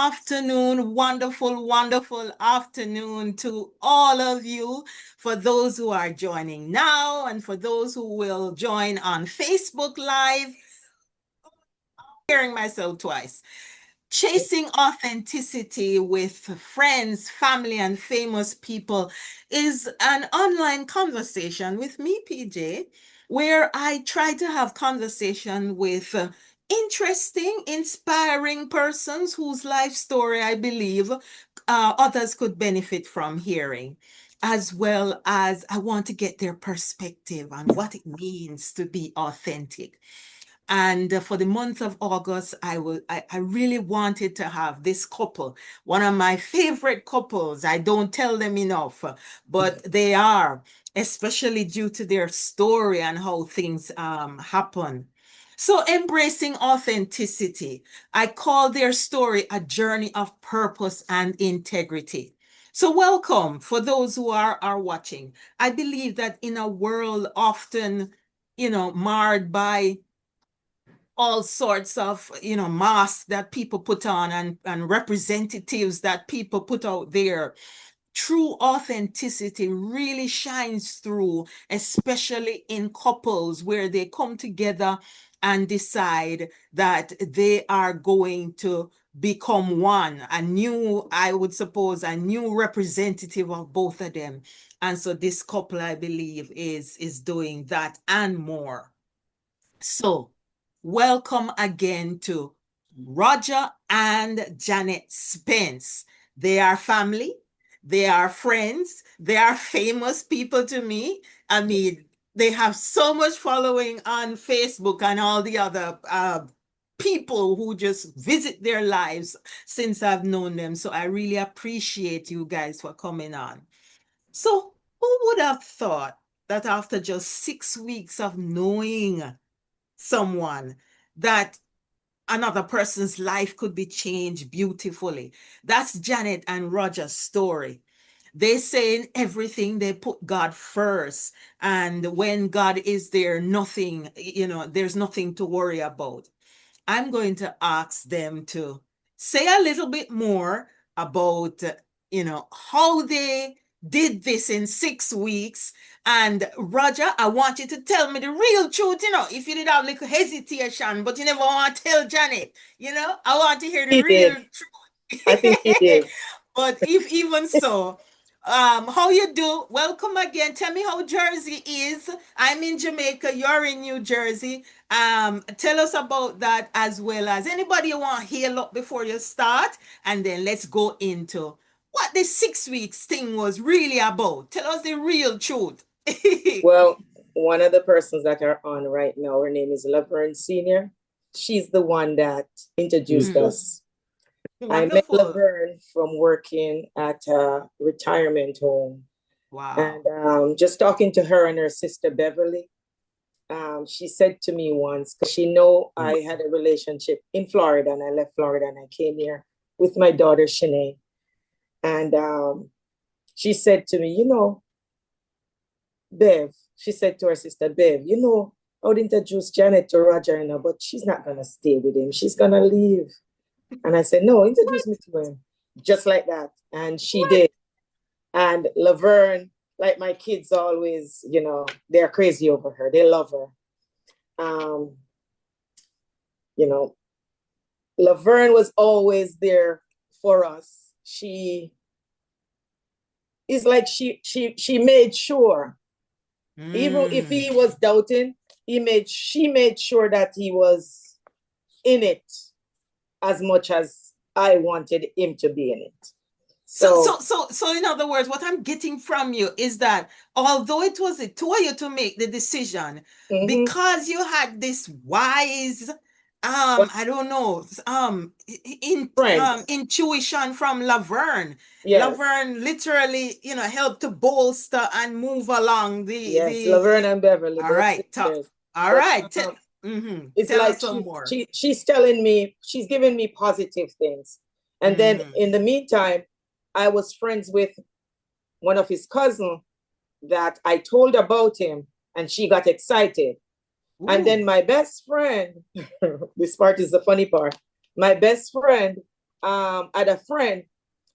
afternoon, wonderful, wonderful afternoon to all of you. For those who are joining now and for those who will join on Facebook Live, hearing myself twice. Chasing authenticity with friends, family, and famous people is an online conversation with me, PJ, where I try to have conversation with interesting, inspiring persons whose life story I believe others could benefit from hearing. As well as I want to get their perspective on what it means to be authentic. And for the month of August, I really wanted to have this couple, one of my favorite couples. I don't tell them enough, but they are, especially due to their story and how things happen. So embracing authenticity, I call their story a journey of purpose and integrity. So welcome for those who are watching. I believe that in a world often, marred by all sorts of masks that people put on and representatives that people put out there, true authenticity really shines through, especially in couples where they come together and decide that they are going to become one, a new, I would suppose, a new representative of both of them. And so this couple, I believe, is doing that and more. So welcome again to Rodger and Janet Spence. They are family, they are friends, they are famous people to me. I mean, they have so much following on Facebook and all the other people who just visit their lives since I've known them. So I really appreciate you guys for coming on. So, who would have thought that after just 6 weeks of knowing someone, that another person's life could be changed beautifully? That's Janet and Rodger's story. They say in everything they put God first. And when God is there, there's nothing to worry about. I'm going to ask them to say a little bit more about, how they did this in 6 weeks. And Rodger, I want you to tell me the real truth, if you did have little hesitation, but you never want to tell Janet, I want to hear the He real did. truth. I think he did. But if even so, how you do? Welcome again. Tell me how Jersey is. I'm in Jamaica. You're in New Jersey. Tell us about that as well as anybody you want to heal up before you start, and then let's go into what the 6 weeks thing was really about. Tell us the real truth. Well, one of the persons that are on right now, her name is Laverne Senior. She's the one that introduced us. I met Wonderful. Laverne from working at a retirement home. Wow. And just talking to her and her sister Beverly, she said to me once, because she know I had a relationship in Florida, and I left Florida and I came here with my daughter Shanae. And she said to me, Bev, she said to her sister, Bev, I would introduce Janet to Rodger, but she's not going to stay with him. She's going to leave. And I said, no, introduce me to him. Just like that. And she did. And Laverne, like my kids always, they're crazy over her. They love her. Laverne was always there for us. She is like she made sure. Even if he was doubting, she made sure that he was in it as much as I wanted him to be in it. So in other words, what I'm getting from you is that although it was a two of you to make the decision, because you had this wise, I don't know, intuition from Laverne. Yes. Laverne literally, helped to bolster and move along the Laverne and Beverly. All right, all right. It's Tell like us some more. She's telling me, she's giving me positive things. And then in the meantime, I was friends with one of his cousins that I told about him, and she got excited. Ooh. And then my best friend, this part is the funny part, my best friend had a friend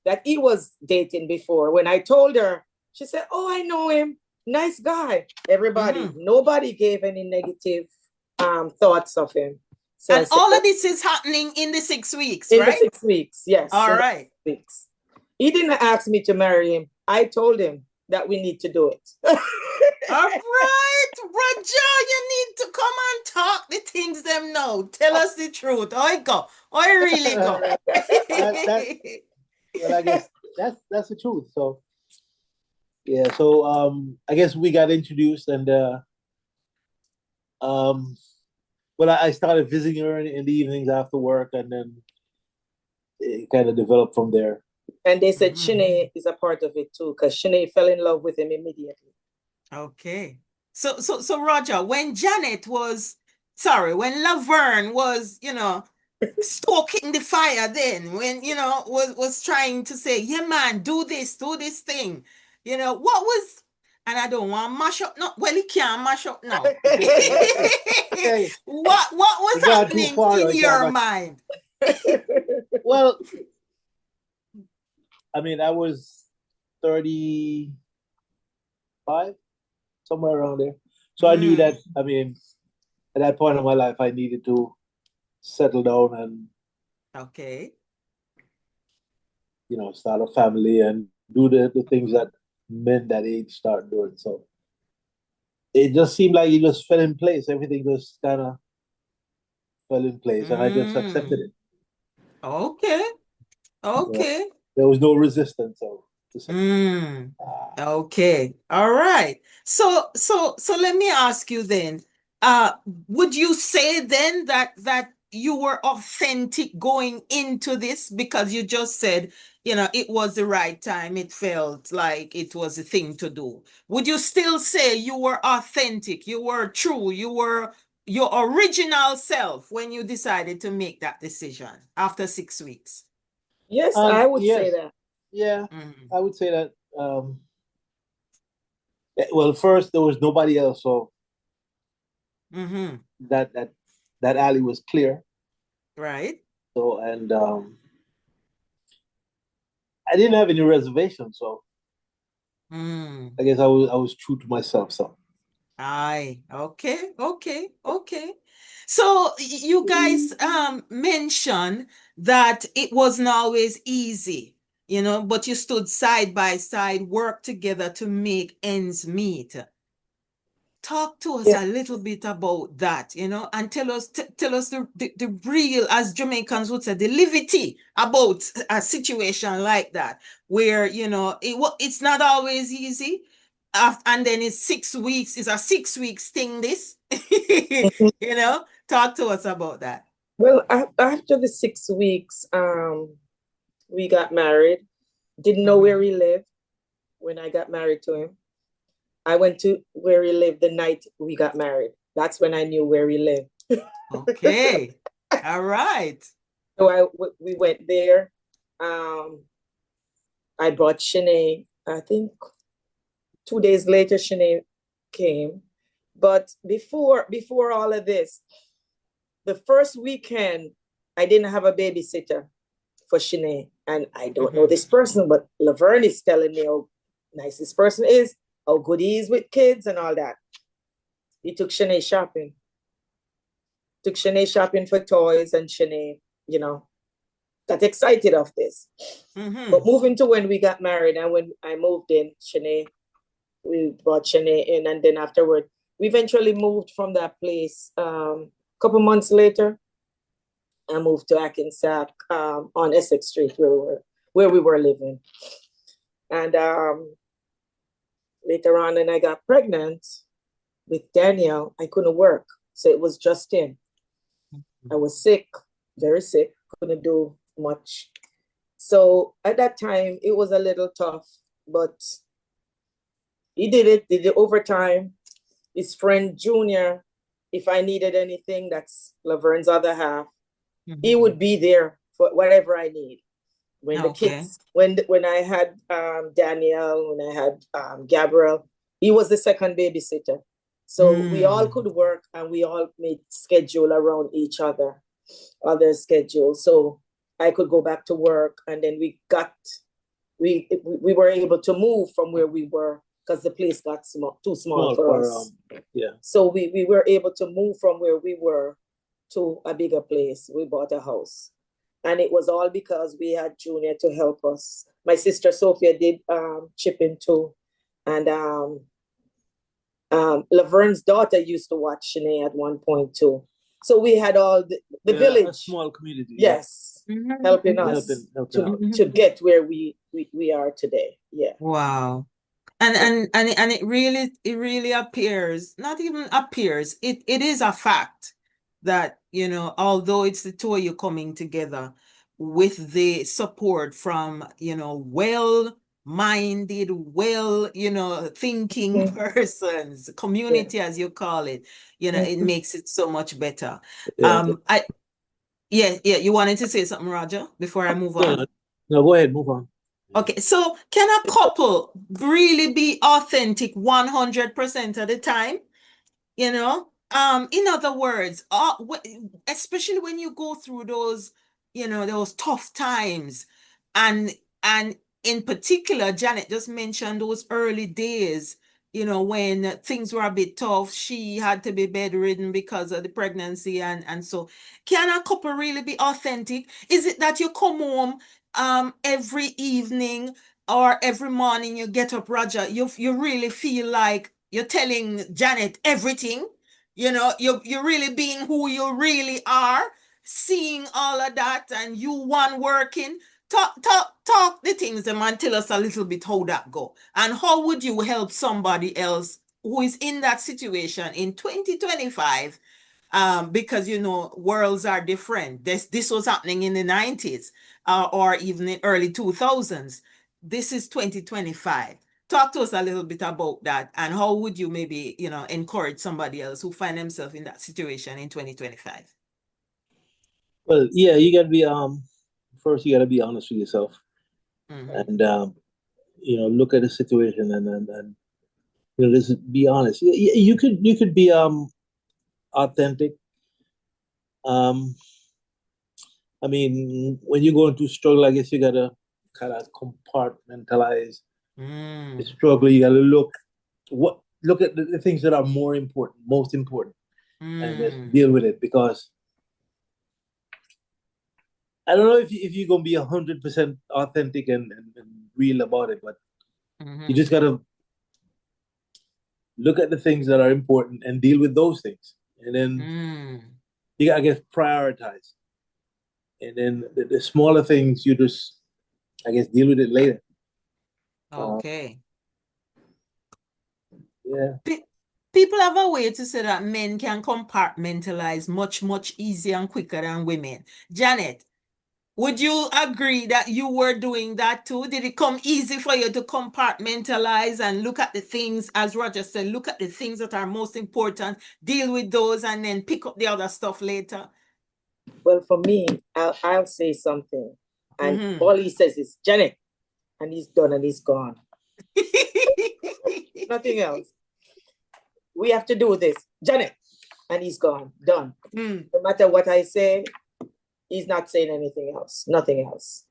that he was dating before. When I told her, she said, "Oh, I know him. Nice guy." Everybody, nobody gave any negative thoughts of him. So and all of this is happening in the 6 weeks, in right? the 6 weeks, yes. All right. 6 weeks. He didn't ask me to marry him. I told him that we need to do it. All right, Rodger, you need to come and talk the things them know. Tell us the truth. I go. I really go. Well, I guess that's the truth. So yeah, so I guess we got introduced, and well, I started visiting her in the evenings after work, and then it kind of developed from there. And they said Shanae is a part of it too, because Shanae fell in love with him immediately. Okay. So Rodger, when Laverne was, stoking the fire, then when was trying to say, yeah, man, do this thing, what was, and I don't want to mash up, no, well, he can't mash up now. Hey, what was happening in your mind? Well, I mean, I was 35, somewhere around there. So I knew that, I mean, at that point in my life, I needed to settle down and, start a family and do the things that men that age start doing. So it just seemed like it just fell in place. Everything just kind of fell in place, and I just accepted it. Okay. There was no resistance. So okay. All right. So let me ask you then. Would you say then that you were authentic going into this, because you just said, it was the right time. It felt like it was a thing to do. Would you still say you were authentic? You were true. You were your original self when you decided to make that decision after 6 weeks? Yes, I would say that. Yeah, I would say that. Well, first there was nobody else, so that alley was clear, right? So, and I didn't have any reservations, so I guess I was true to myself. So, okay. So you guys mentioned that it wasn't always easy, but you stood side by side, worked together to make ends meet. Talk to us a little bit about that, and tell us the real, as Jamaicans would say, the levity about a situation like that, where it's not always easy, and then it's 6 weeks. It's a 6 weeks thing. This, talk to us about that. Well, after the 6 weeks, we got married. Didn't know where he lived when I got married to him. I went to where he lived the night we got married. That's when I knew where he lived. Okay. All right. So we went there. I brought Shanae. I think 2 days later, Shanae came. But before all of this, the first weekend, I didn't have a babysitter for Shanae. And I don't know this person, but Laverne is telling me how nice this person is, how good he is with kids and all that. He took Shanae shopping. Took Shanae shopping for toys, and Shanae, got excited of this. But moving to when we got married and when I moved in, we brought Shanae in, and then afterward, we eventually moved from that place. Couple months later, I moved to Hackensack on Essex Street where we were living. And later on, when I got pregnant with Danielle, I couldn't work. So it was just him. I was sick, very sick, couldn't do much. So at that time, it was a little tough, but he did it overtime. His friend Junior, if I needed anything, that's Laverne's other half, he would be there for whatever I need. When the kids, when I had Danielle, when I had Gabriel, he was the second babysitter. So we all could work, and we all made schedule around each other's schedule. So I could go back to work, and then we were able to move from where we were because the place got too small for us. So we were able to move from where we were to a bigger place. We bought a house, and it was all because we had Junior to help us. My sister Sophia did chip in too, and Laverne's daughter used to watch Shanae at one point too. So we had all the village, a small community. Yes, helping us to get where we are today. Yeah. Wow. And it really appears, not even appears, it is a fact that, you know, although it's the two of you coming together with the support from, you know, well-minded, thinking persons, community, as you call it, you know, it makes it so much better. You wanted to say something, Rodger, before I move on? No, go ahead, move on. Okay, so can a couple really be authentic 100% of the time? You know, in other words, especially when you go through those, you know, those tough times, and in particular, Janet just mentioned those early days, you know, when things were a bit tough. She had to be bedridden because of the pregnancy, and so can a couple really be authentic? Is it that you come home every evening or every morning you get up, Rodger, you really feel like you're telling Janet everything, you know, you're really being who you really are, seeing all of that, and you one working. Talk the things them and tell us a little bit how that go. And how would you help somebody else who is in that situation in 2025? Because, you know, worlds are different. This was happening in the 90s or even in early 2000s. This is 2025. Talk to us a little bit about that, and how would you maybe, you know, encourage somebody else who find themselves in that situation in 2025? Well, yeah, you gotta be first you gotta be honest with yourself, and you know, look at the situation and you know, just be honest. You could be authentic. I mean, when you're going through struggle, I guess you gotta kind of compartmentalize the struggle. You gotta look at the things that are most important, and just deal with it. Because I don't know if you're gonna be 100% authentic and real about it, but you just gotta look at the things that are important and deal with those things, and then you gotta, I guess, prioritize. And then the smaller things, you just, I guess, deal with it later. Okay. Yeah. People have a way to say that men can compartmentalize much easier and quicker than women. Janet, would you agree that you were doing that too? Did it come easy for you to compartmentalize and look at the things, as Rodger said, look at the things that are most important, deal with those, and then pick up the other stuff later? Well, for me, I'll say something, and all he says is Janet, and he's done and he's gone. Nothing else. We have to do this, Janet, and he's gone, done. No matter what I say, he's not saying anything else, nothing else.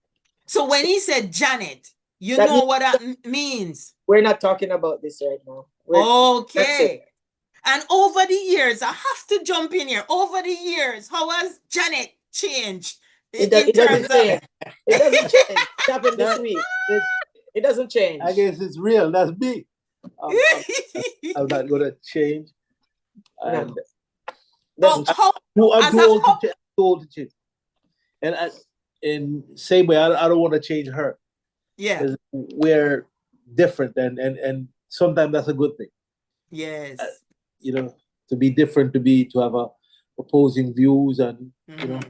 So when he said Janet, you know what that means. We're not talking about this right now. Okay. And over the years, I have to jump in here. Over the years, how has Janet changed? It doesn't change. It doesn't change. It happened this week. It doesn't change. I guess it's real. That's me. I'm not gonna change. And I'm too old to change. And in same way, I don't want to change her. Yeah, we're different, and sometimes that's a good thing. Yes, you know, to be different, to have opposing views, and you know.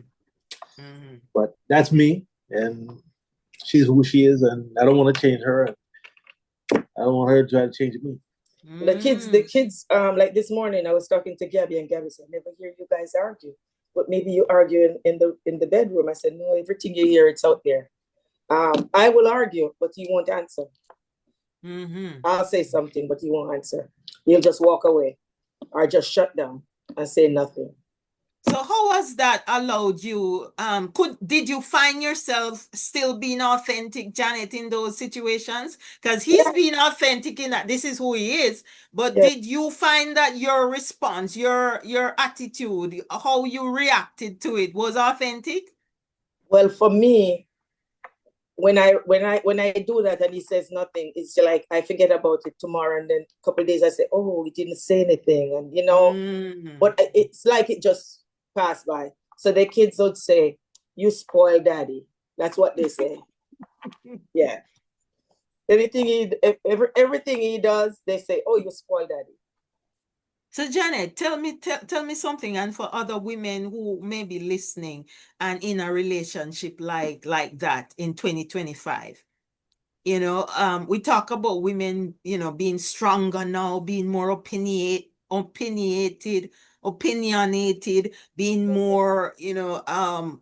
But that's me, and she's who she is, and I don't want to change her. I don't want her to try to change me. The kids, like this morning, I was talking to Gabby, and Gabby said, "I never hear you guys argue, but maybe you argue in the bedroom." I said, "No, everything you hear, it's out there." I will argue, but you won't answer. I'll say something, but you won't answer. You'll just walk away, or just shut down and say nothing. So how was that allowed you? Did you find yourself still being authentic, Janet, in those situations? Because he's Yeah, being authentic in that this is who he is. But yeah. did you find that your response, your attitude, how you reacted to it was authentic? Well, for me, when I do that and he says nothing, it's just like I forget about it tomorrow, and then a couple of days I say, oh, he didn't say anything, and but it's like it just passed by. So the kids would say, "You spoil daddy." That's what they say. Yeah. Everything he does, they say, "Oh, you spoil daddy." So Janet, tell me something, and for other women who may be listening and in a relationship like that in 2025. We talk about women, being stronger now, being more opinionated, being more,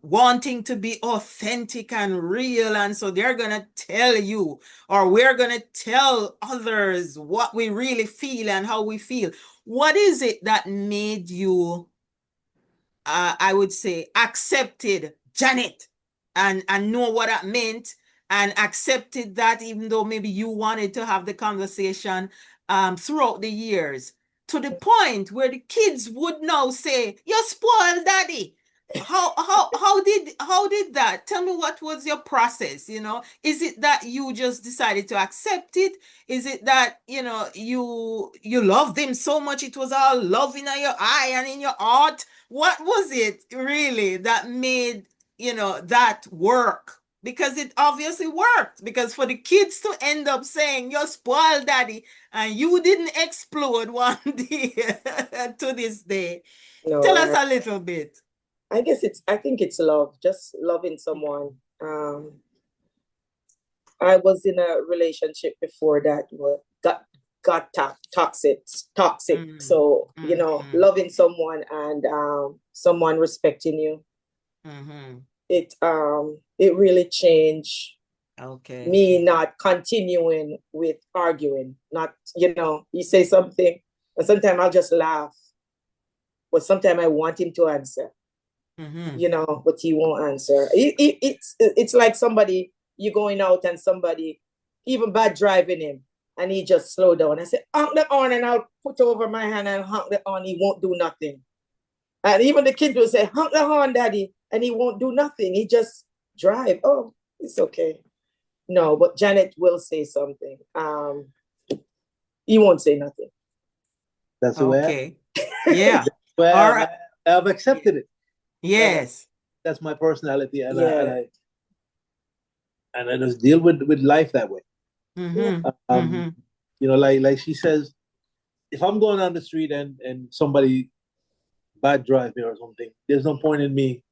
wanting to be authentic and real. And so they're going to tell you, or we're going to tell others what we really feel and how we feel. What is it that made you, I would say, accepted Janet and know what that meant and accepted that even though maybe you wanted to have the conversation throughout the years to the point where the kids would now say, "You spoiled daddy." How did that? Tell me, what was your process? Is it that you just decided to accept it? Is it that you loved him so much it was all love in your eye and in your heart? What was it really that made that work? Because it obviously worked, because for the kids to end up saying you're spoiled daddy and you didn't explode one day to this day. Tell us No, a little bit. I think it's love, just loving someone. I was in a relationship before that got toxic. So, loving someone and someone respecting you, it really changed Okay. me not continuing with arguing. Not, you say something, and sometimes I'll just laugh, but sometimes I want him to answer. But he won't answer. It's like somebody, you're going out and somebody, even bad driving him, and he just slow down. I say, honk the horn, and I'll put over my hand and honk the horn. He won't do nothing. And even the kids will say, honk the horn, daddy, and he won't do nothing. He just drive. Oh, it's okay. No, but Janet will say something. He won't say nothing. That's the way. Okay. Yeah. Well, I've accepted it. Yes. That's my personality, and I just deal with life that way. Like she says, if I'm going down the street and somebody bad drive me or something, there's no point in me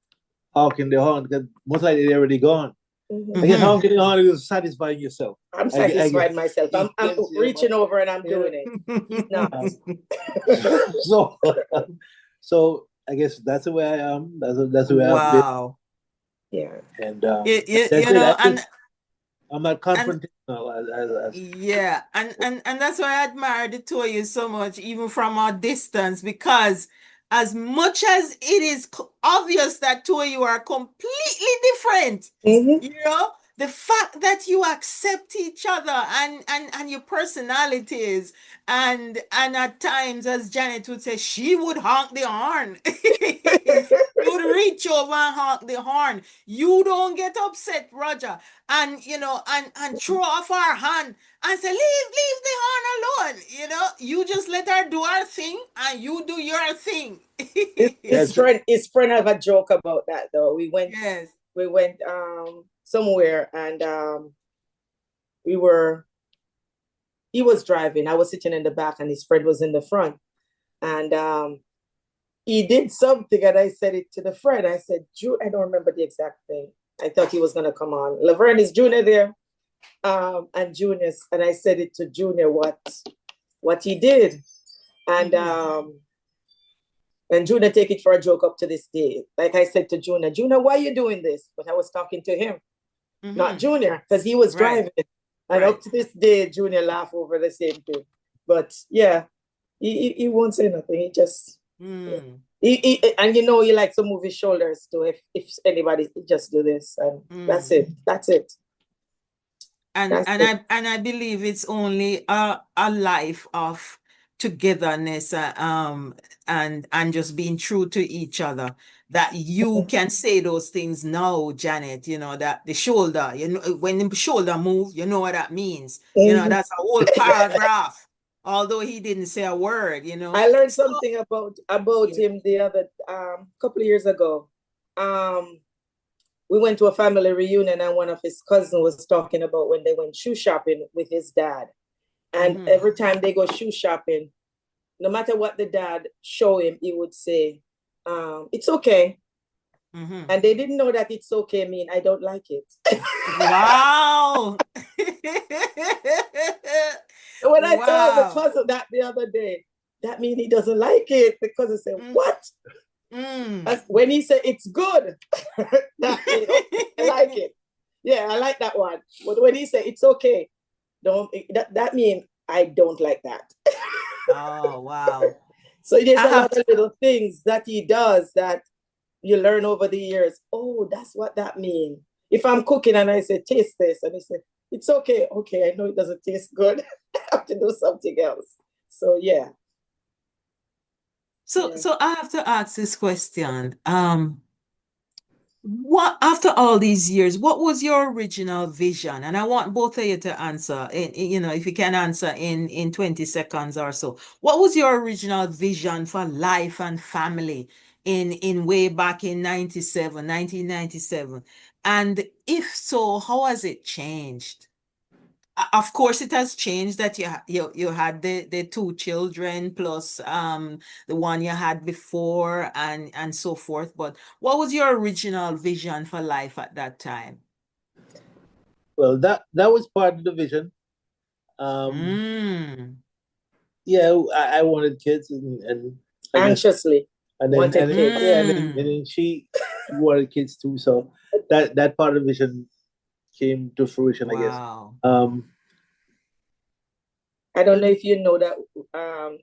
honking the horn, because most likely they're already gone. I guess honking the horn is satisfying yourself. I'm satisfying myself. I'm reaching over and I'm doing it. He's not. So I guess that's the way I am. That's the way I've been. Wow. Yeah. And I'm not confrontational. Yeah, and that's why I admire the two of you so much, even from our distance, because as much as it is obvious that two of you are completely different, the fact that you accept each other and your personalities, and at times, as Janet would say, she would honk the horn. You would reach over and honk the horn. You don't get upset, Rodger, and and throw off our hand and say, leave the horn alone. You just let her do her thing and you do your thing. His friend have a joke about that though. We went somewhere, and he was driving. I was sitting in the back and his friend was in the front. And he did something, and I said it to the friend. I said, I don't remember the exact thing. I thought he was going to come on. Laverne is Junior there, and Junius. And I said it to Junior what he did. And Junior take it for a joke up to this day. Like I said to Junior, why are you doing this? But I was talking to him, not Junior, because he was driving. And up to this day, Junior laugh over the same thing. But yeah, he won't say nothing. He just... And you know, he likes to move his shoulders too. If anybody just do this, and that's it. That's it. And I believe it's only a life of togetherness, and just being true to each other, that you can say those things now, Janet. You know that the shoulder, you know, when the shoulder move, you know what that means. You know, that's a whole paragraph. Although he didn't say a word, you know. I learned something about him the other couple of years ago. We went to a family reunion, and one of his cousins was talking about when they went shoe shopping with his dad. And every time they go shoe shopping, no matter what the dad show him, he would say, it's okay. And they didn't know that it's okay mean I don't like it. Wow. When I told the cousin that the other day, that means he doesn't like it. The cousin said, what? When he said it's good, that means, I like it. Yeah, I like that one. But when he said it's okay, that means I don't like that. Oh, wow. So there's a lot of little things that he does that you learn over the years. Oh, that's what that means. If I'm cooking and I say, taste this, and he said, it's okay. Okay, I know it doesn't taste good. I have to do something else. So, yeah. So I have to ask this question. What, after all these years, what was your original vision? And I want both of you to answer, you know, if you can answer in 20 seconds or so. What was your original vision for life and family in way back in 1997? And if so, how has it changed? Of course, it has changed that you had the two children plus the one you had before and so forth. But what was your original vision for life at that time? Well, that was part of the vision. Yeah, I wanted kids, and anxiously. And then she wanted kids too. So that part of the vision came to fruition, I guess. I don't know if you know that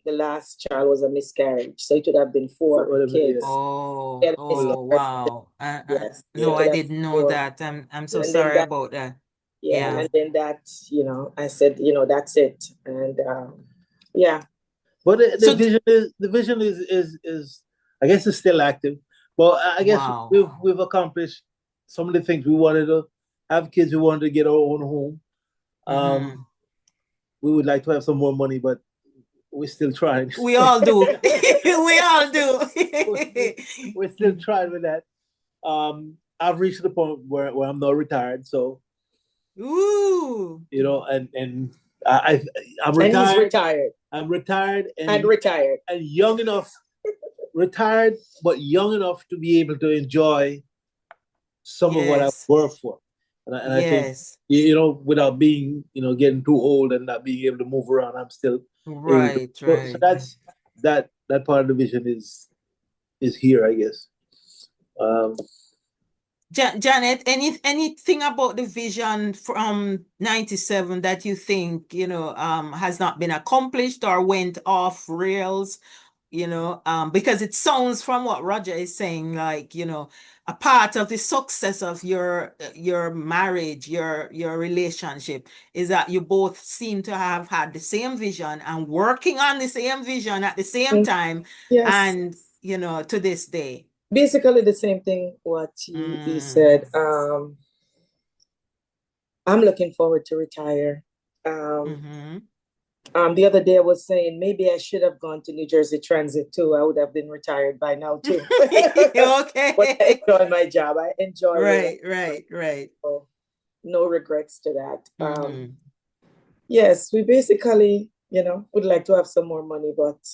the last child was a miscarriage, so it would have been 4 kids. Oh, wow. Yes. No, I didn't know that. I'm so sorry about that. Yeah, and then that, you know, I said, you know, that's it. And yeah. But the vision is I guess it's still active. But I guess we've accomplished some of the things. We wanted to have kids, we wanted to get our own home. We would like to have some more money, but we're still trying. We all do. We all do. We're still trying with that. I've reached the point where I'm not retired, so you know, and I'm retired. And he's retired. I'm retired and retired and young enough, retired but young enough to be able to enjoy some of what I've worked for. And I think, you know, without being, you know, getting too old and not being able to move around, I'm still right. So that's that part of the vision is here, I guess. Janet, anything about the vision from 97 that you think, you know, has not been accomplished or went off rails, you know, because it sounds from what Rodger is saying, like, you know, a part of the success of your marriage, your relationship is that you both seem to have had the same vision and working on the same vision at the same time. And, you know, to this day. Basically the same thing what he said. I'm looking forward to retire. The other day I was saying maybe I should have gone to New Jersey Transit too. I would have been retired by now too. Okay. But I enjoy my job. I enjoy it. Right. So no regrets to that. Yes, we basically, you know, would like to have some more money, but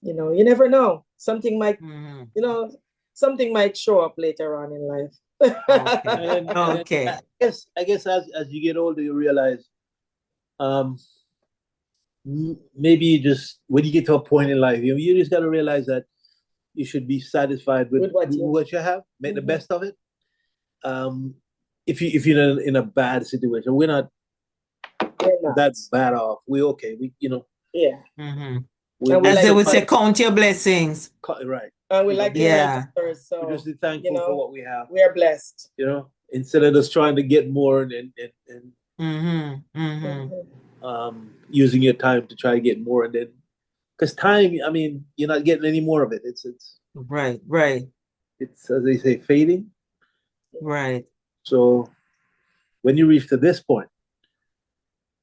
you know, you never know. Something might, you know, something might show up later on in life. Okay. I guess as you get older, you realize, maybe you just, when you get to a point in life, you just got to realize that you should be satisfied with what you have, make the best of it. If you're in a bad situation, we're not that bad off. We're okay. We, you know. Yeah. And we As like they to would say, thank, count your blessings. right. and we You know, like to be, thank Yeah. others. we're So, just be thankful you know, for what we have. we are blessed. You know, instead of just trying to get more and using your time to try to get more, and then because time, I mean, you're not getting any more of it. It's Right, right, it's as they say, fading. right. So when you reach to this point,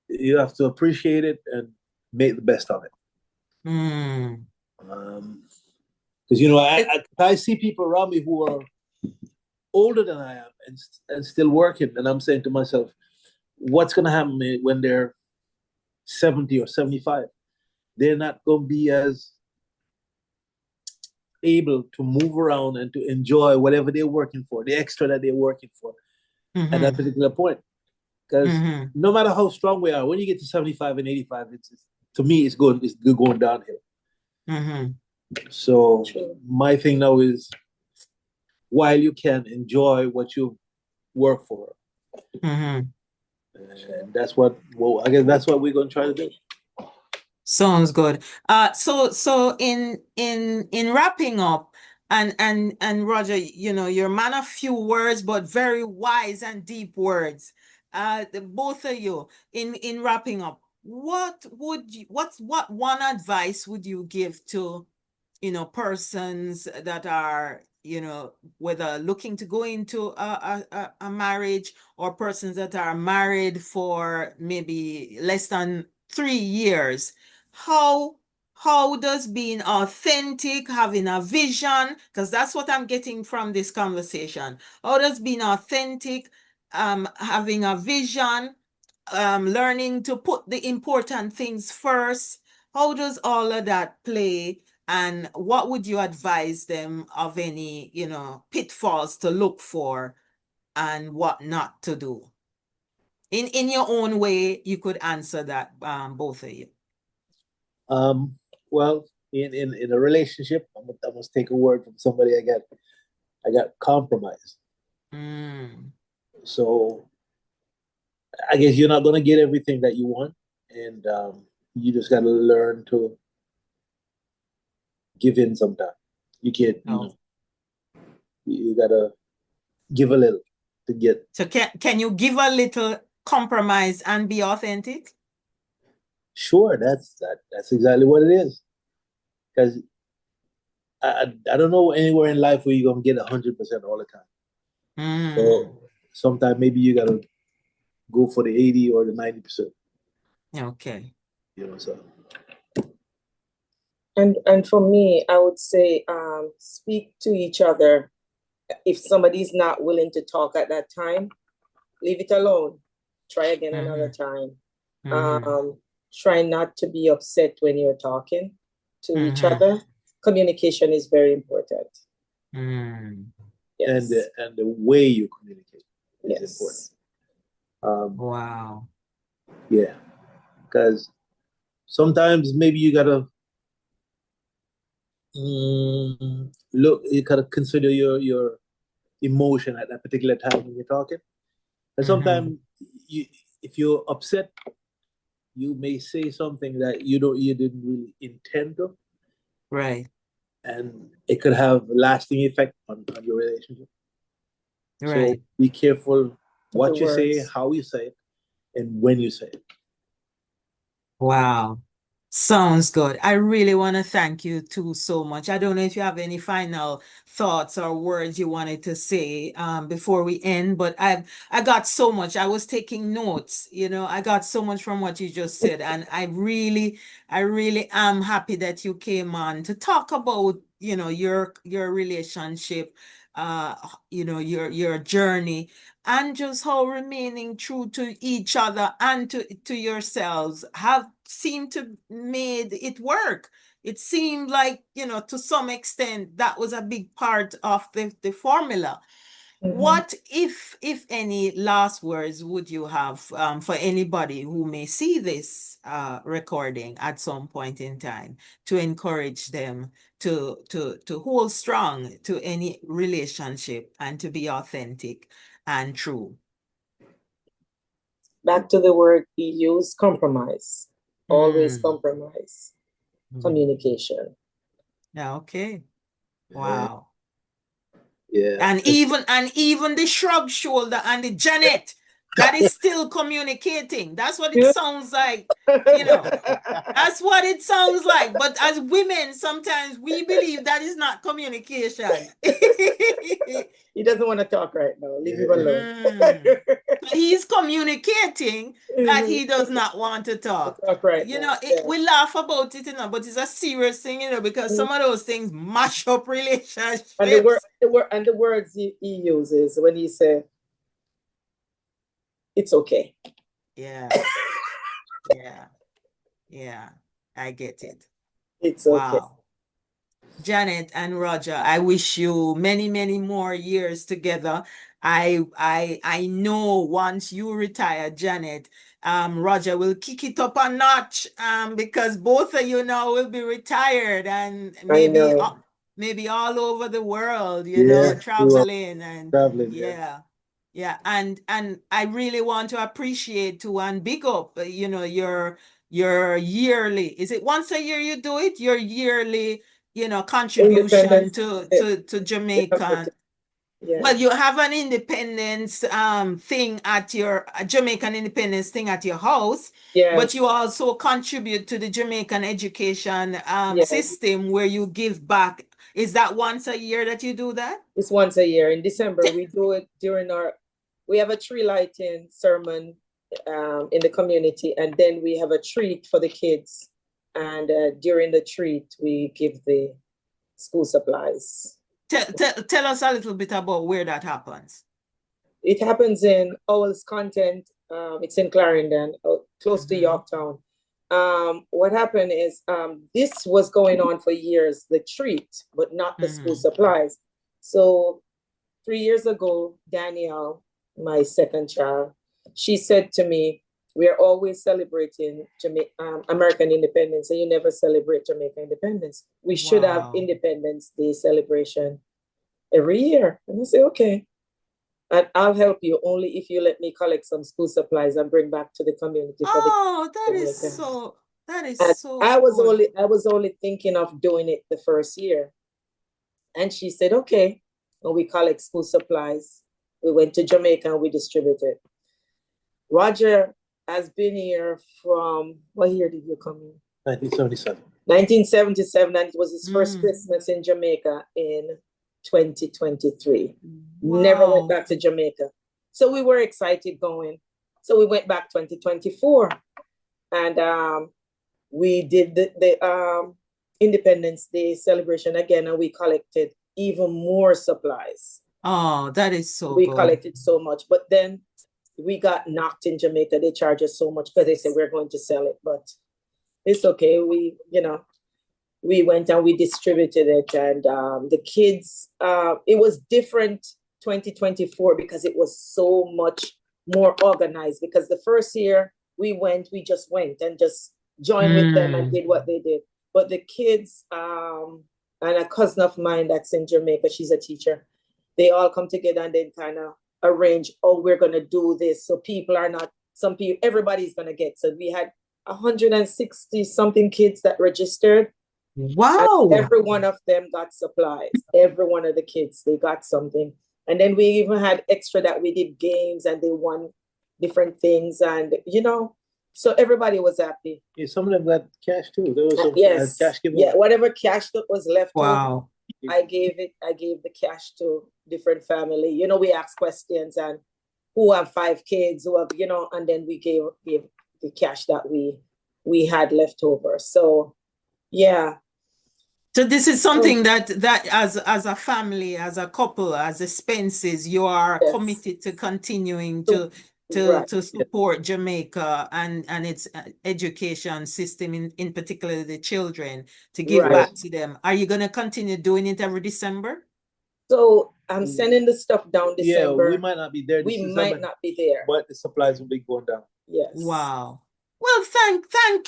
you have to appreciate it and make the best of it. Mm. Because you know, I see people around me who are older than I am and still working, and I'm saying to myself, what's going to happen when they're 70 or 75? They're not going to be as able to move around and to enjoy whatever they're working for, the extra that they're working for at that particular point. Because no matter how strong we are, when you get to 75 and 85, it's to me, it's good going downhill. So my thing now is, while you can enjoy what you work for, and that's what, well, I guess that's what we're going to try to do. Sounds good. So in wrapping up, and Rodger, you know, you're a man of few words, but very wise and deep words. Both of you, in wrapping up, what one advice would you give to, you know, persons that are, you know, whether looking to go into a marriage, or persons that are married for maybe less than 3 years? How does being authentic, having a vision, because that's what I'm getting from this conversation. How does being authentic, having a vision, learning to put the important things first, how does all of that play? And what would you advise them of any, you know, pitfalls to look for and what not to do? In your own way, you could answer that, both of you. Well, in a relationship, I must take a word from somebody. I got compromised. So I guess you're not going to get everything that you want, and you just got to learn to give in sometimes. You can't, you know, you got to give a little to get. So can you give a little compromise and be authentic? Sure, that's exactly what it is. Because I don't know anywhere in life where you're gonna get 100% all the time. So sometimes maybe you gotta go for the 80 or the 90%. Okay. You know, so. And for me, I would say, speak to each other. If somebody's not willing to talk at that time, leave it alone. Try again another time. Try not to be upset when you're talking to each other. Communication is very important. Yes. And the way you communicate is important. Wow. Yeah, because sometimes maybe you gotta look. You gotta consider your emotion at that particular time when you're talking. And sometimes if you're upset, you may say something that you didn't really intend to. Right. And it could have a lasting effect on your relationship. Right. So be careful what you say, how you say it, and when you say it. Wow. Sounds good. I really want to thank you two so much. I don't know if you have any final thoughts or words you wanted to say before we end, but I got so much. I was taking notes, you know, I got so much from what you just said. And I really am happy that you came on to talk about, you know, your relationship, you know, your journey, and just how remaining true to each other and to yourselves have seemed to made it work. It seemed like, you know, to some extent that was a big part of the formula. What, if any, last words would you have for anybody who may see this recording at some point in time to encourage them to hold strong to any relationship and to be authentic and true? Back to the word he used, compromise. Always compromise. communication. Yeah, okay. Wow. Yeah. And even the shrug shoulder and the Janet, that is still communicating. That's what it sounds like, you know. That's what it sounds like. But as women, sometimes we believe that is not communication. He doesn't want to talk right now. Leave him alone. He's communicating that he does not want to talk. Right you now. know, we laugh about it, but it's a serious thing, because some of those things mash up relationships. And the words he uses when he said, "It's okay." Yeah. Yeah. I get it. It's okay. Wow. Janet and Rodger, I wish you many, many more years together. I know once you retire, Janet, Rodger will kick it up a notch, because both of you now will be retired and maybe all over the world, traveling and yeah. And I really want to appreciate too and big up, your yearly. Is it once a year you do it? Your yearly, contribution to Jamaica. Yeah. Well, you have an independence thing at your Jamaican independence thing at your house, but you also contribute to the Jamaican education system where you give back. Is that once a year that you do that? It's once a year. In December, we do it we have a tree lighting sermon in the community, and then we have a treat for the kids. And during the treat, we give the school supplies. Tell us a little bit about where that happens. It happens in Owl's Content. It's in Clarendon, close to Yorktown. What happened is this was going on for years, the treat, but not the school supplies. So 3 years ago, Danielle, my second child, she said to me, "We are always celebrating American independence, and you never celebrate Jamaican independence. We should have Independence Day celebration every year." And I say, "Okay. And I'll help you only if you let me collect some school supplies and bring back to the community." That is so I was only thinking of doing it the first year. And she said, "Okay." And we collect school supplies. We went to Jamaica and we distributed. Rodger has been here from, what year did you come in? 1977. 1977, and it was his first Christmas in Jamaica in 2023. Never went back to Jamaica. So we were excited going. So we went back 2024. And we did the Independence Day celebration again, and we collected even more supplies. Oh, that is so We good. collected so much. But then we got knocked in Jamaica. They charge us so much because they said we're going to sell it. But it's okay. We went and we distributed it. And the kids, it was different 2024 because it was so much more organized. Because the first year we just went and just joined with them and did what they did. But the kids, and a cousin of mine that's in Jamaica, she's a teacher, they all come together and then kind of arrange, we're going to do this. So everybody's going to get. So we had 160 something kids that registered. Wow. And every one of them got supplies. Every one of the kids, they got something. And then we even had extra that we did games and they won different things. And, so everybody was happy. Yeah, some of them got cash too. There was some cash giveaway. Yeah, whatever cash that was left over, I gave the cash to different family. We asked questions and who have 5 kids, who have, and then we gave the cash that we had left over. So yeah. So this is something that as a family, as a couple, as a Spences, you are committed to continuing to support Jamaica and its education system, in particular the children, to give back to them. Are you going to continue doing it every December? So I'm sending the stuff down December. Yeah, we might not be there this December. We might not be there. But the supplies will be going down. Yes. Wow. Well, thank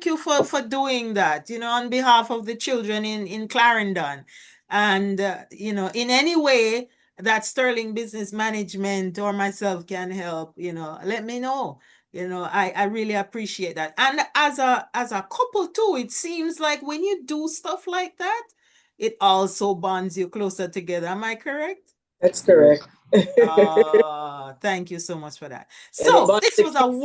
you for doing that, on behalf of the children in Clarendon. And, in any way that Sterling Business Management or myself can help, let me know. I really appreciate that. And as a couple too, it seems like when you do stuff like that, it also bonds you closer together. Am I correct? That's correct. Thank you so much for that. And it So bonds this the was a kids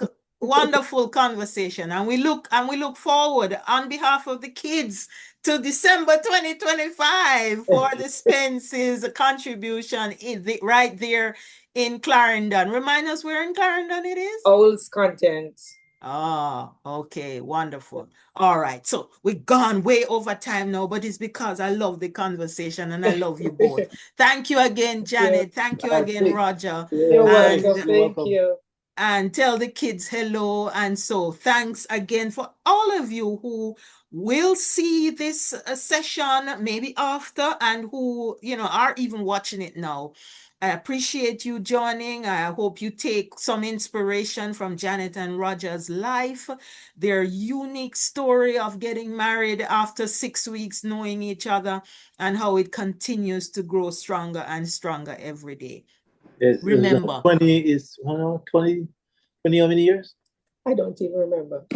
too. wonderful conversation, and we look forward on behalf of the kids to December 2025 for the Spence's contribution right there in Clarendon. Remind us where in Clarendon it is? Owl's Content. Oh, okay, wonderful. All right, so we've gone way over time now, but it's because I love the conversation and I love you both. Thank you again, Janet. Thank you again, Rodger. You're And welcome. Thank you. and tell the kids hello. And so thanks again for all of you who will see this session maybe after and who, are even watching it now. I appreciate you joining. I hope you take some inspiration from Janet and Rodger's life, their unique story of getting married after 6 weeks knowing each other, and how it continues to grow stronger and stronger every day. Remember, 20 how many years? I don't even remember.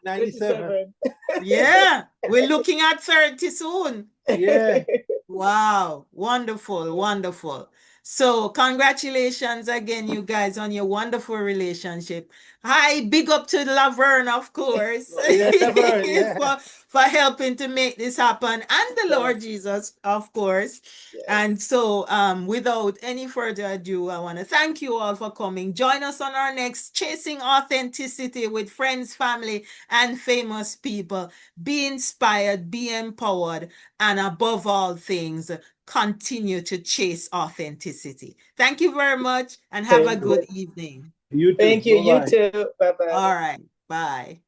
97. Yeah, we're looking at 30 soon. Yeah. Wow, wonderful, wonderful. So congratulations again, you guys, on your wonderful relationship. Hi, big up to Laverne, of course, Yeah, Laverne, yeah. for helping to make this happen, and the Lord Jesus, of course. Yes. And so without any further ado, I want to thank you all for coming. Join us on our next Chasing Authenticity with friends, family, and famous people. Be inspired, be empowered, and above all things, continue to chase authenticity. Thank you very much and have a good evening. You too. Thank you. Bye-bye. You too. Bye-bye. All right. Bye.